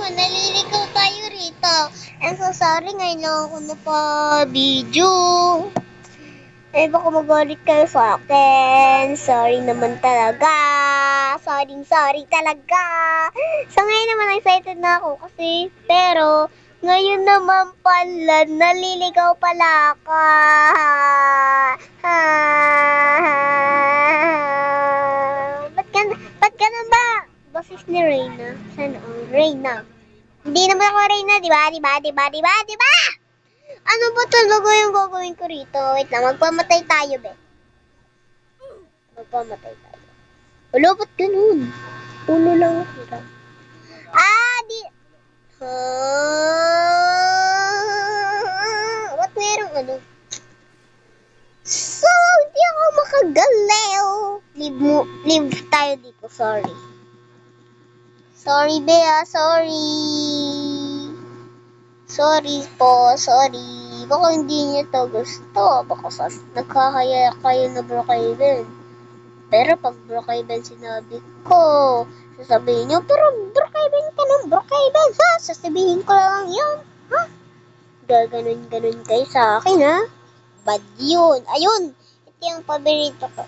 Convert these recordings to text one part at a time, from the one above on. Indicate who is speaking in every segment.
Speaker 1: naman, naliligaw tayo rito. I'm so sorry, ngayon lang ako napa-video. Eh, baka magalit kayo sa akin. Sorry naman talaga. Sorry talaga. So, ngayon naman excited na ako kasi, pero, ngayon naman pala, naliligaw pala ako. Ba't ganun ba? Boses ni Reyna. Sana ang Reyna. Hindi naman ako Reyna, di ba? Ano ba talaga yung gagawin ko rito? Wait lang, magpamatay tayo, be. Magpamatay tayo. Wala, ba't ganun? Ulo lang ako. Di... Ba't merong ano? So, hindi ako makagalaw. Leave tayo dito, sorry. Sorry, Bea, sorry. Sorry po, sorry. Baka hindi niyo to gusto. Baka nagkakaya kayo na Brookhaven. Pero pag Brookhaven sinabi ko, sasabihin niyo, pero Brookhaven ka ng Brookhaven, ha? Sasabihin ko lang yun, ha? Gaganon kayo sa akin, ha? Bad yun. Ayun, ito yung paborito ko.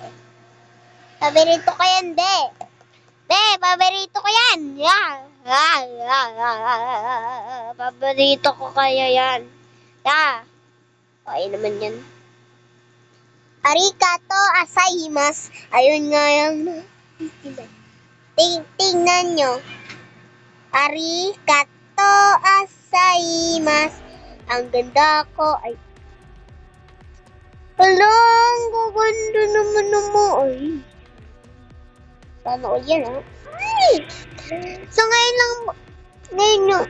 Speaker 1: Paborito ko yan, be. Be, paborito ko yan. Yeah. Paborito ko kaya yan. Yeah. Okay naman yan. Arigato asaimasu. Ayun nga yan. Tingnan nyo. Arigato asaimasu. Ang ganda ko. Ay. Alang, gaganda naman naman. Ay. Sana ko yan, ha? Ay! So, ngayon nyo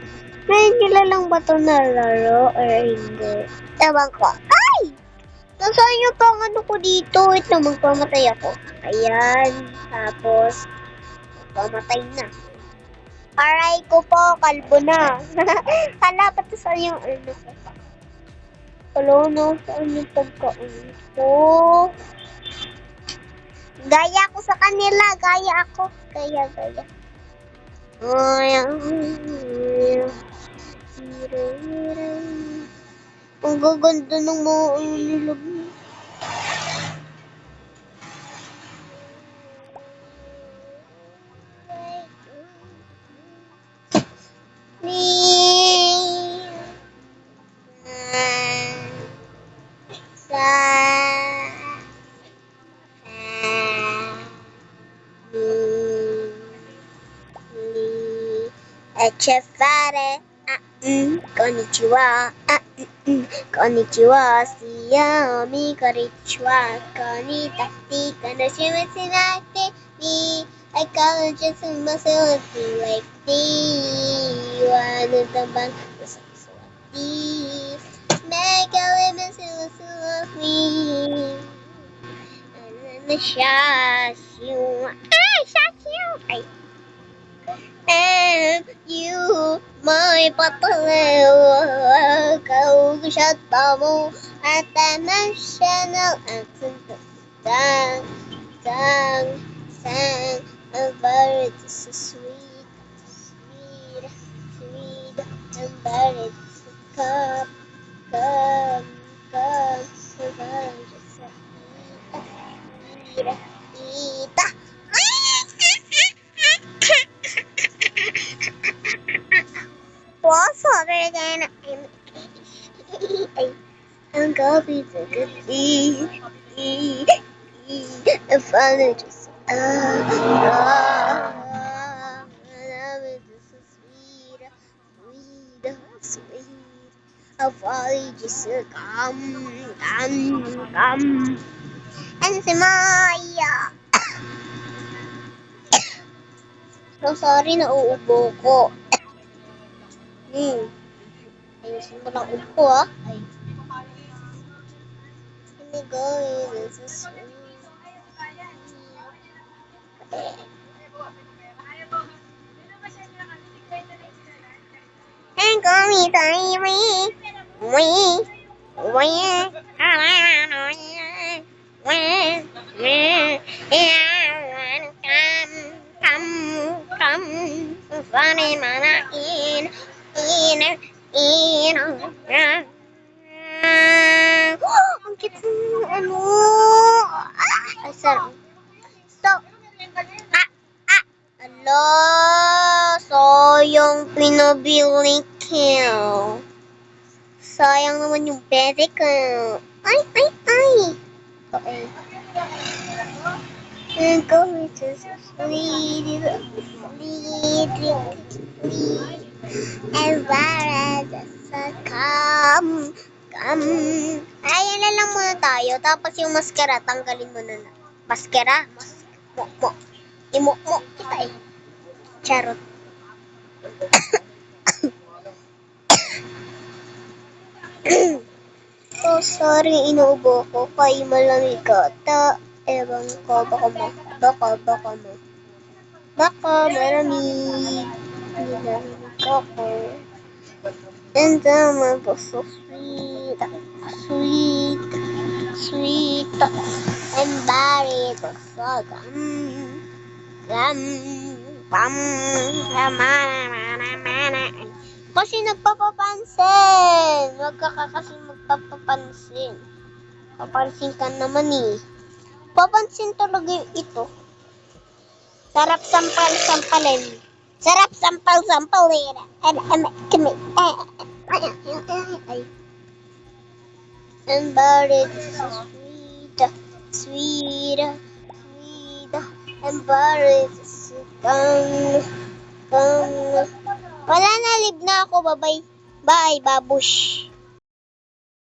Speaker 1: lang ba ito nalaro or hindi? Ewan ko. Ay! Nasaan yung pang ano ko dito? Wait lang, magpamatay ako. Ayan. Tapos, magpamatay na. Aray ko po, kalbo na. Hala, pati saan yung ano ko? Hello, no? Saan yung pagkaon ko? Gaya ako sa kanila. Gaya ako. Gaya. Ang gaganda ng mga nilog mo. Echefare, konnichiwa, konnichiwa, siyomi, konnichiwa, konnitakti, kanashimasu nate, ni, I call just myself like this, one of the bank, this, make a women so me, and then shot you, ay, and you, my patalewa, kaugashata mo, at the national anthem, sang, about it so sweet, about it so come, about it so eat. What's other than I'm gonna be the good if I just love it so sweet. If I just come. And si Maya. So sorry, nauubo ko. Ayusin mo lang upo, ha? Ay. Hindi ko, this is sweet. And call me, come. Sana'y manain, ang cute ng ano. Ay, sarap. So, alo, so yung pinabili ko. Sayang naman yung bebe ko. Ay. Okay. I'm going to sweet, and where sa come. Ayan na lang muna tayo. Tapos yung maskara, tanggalin mo na. Maskara? Mo. Imo kita eh. Charot. Oh, sorry, inuubo ko. Kay malamig ata. Ewan ko, baka mo. Baka malamig. Nilamig ako. And then was so sweet. And buried the kasi nagpapapansin. Huwag ka kasi magpapapansin. Papansin ka naman eh. Papansin talaga ito. Sarap sampalin. Sarap sampalin. And buried sweet. And buried wala na, live na ako. Bye, babush.